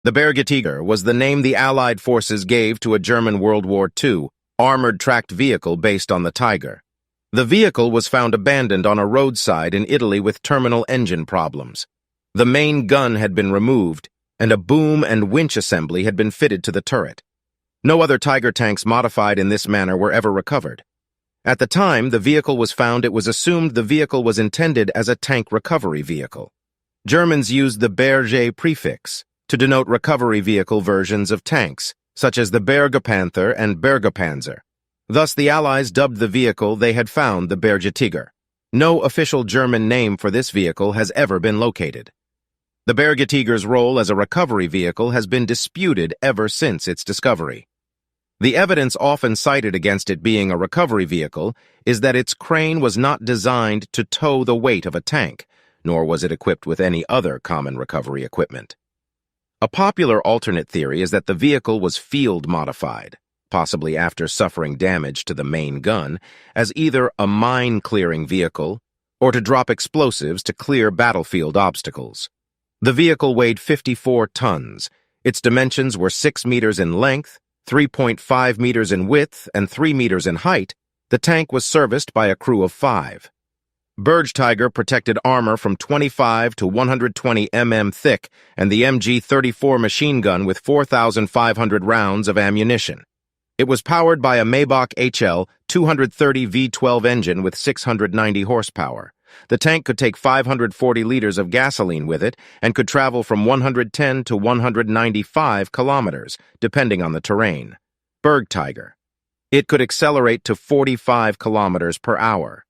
The Bergetiger was the name the Allied forces gave to a German World War II armored tracked vehicle based on the Tiger. The vehicle was found abandoned on a roadside in Italy with terminal engine problems. The main gun had been removed, and a boom and winch assembly had been fitted to the turret. No other Tiger tanks modified in this manner were ever recovered. At the time the vehicle was found, it was assumed the vehicle was intended as a tank recovery vehicle. Germans used the Berge prefix to denote recovery vehicle versions of tanks, such as the Bergepanther and Bergepanzer. Thus, the Allies dubbed the vehicle they had found the Bergetiger. No official German name for this vehicle has ever been located. The Bergetiger's role as a recovery vehicle has been disputed ever since its discovery. The evidence often cited against it being a recovery vehicle is that its crane was not designed to tow the weight of a tank, nor was it equipped with any other common recovery equipment. A popular alternate theory is that the vehicle was field-modified, possibly after suffering damage to the main gun, as either a mine-clearing vehicle or to drop explosives to clear battlefield obstacles. The vehicle weighed 54 tons. Its dimensions were 6 meters in length, 3.5 meters in width, and 3 meters in height. The tank was serviced by a crew of 5. Bergetiger protected armor from 25 to 120 mm thick and the MG-34 machine gun with 4,500 rounds of ammunition. It was powered by a Maybach HL 230 V12 engine with 690 horsepower. The tank could take 540 liters of gasoline with it and could travel from 110 to 195 kilometers, depending on the terrain. Bergetiger. It could accelerate to 45 kilometers per hour.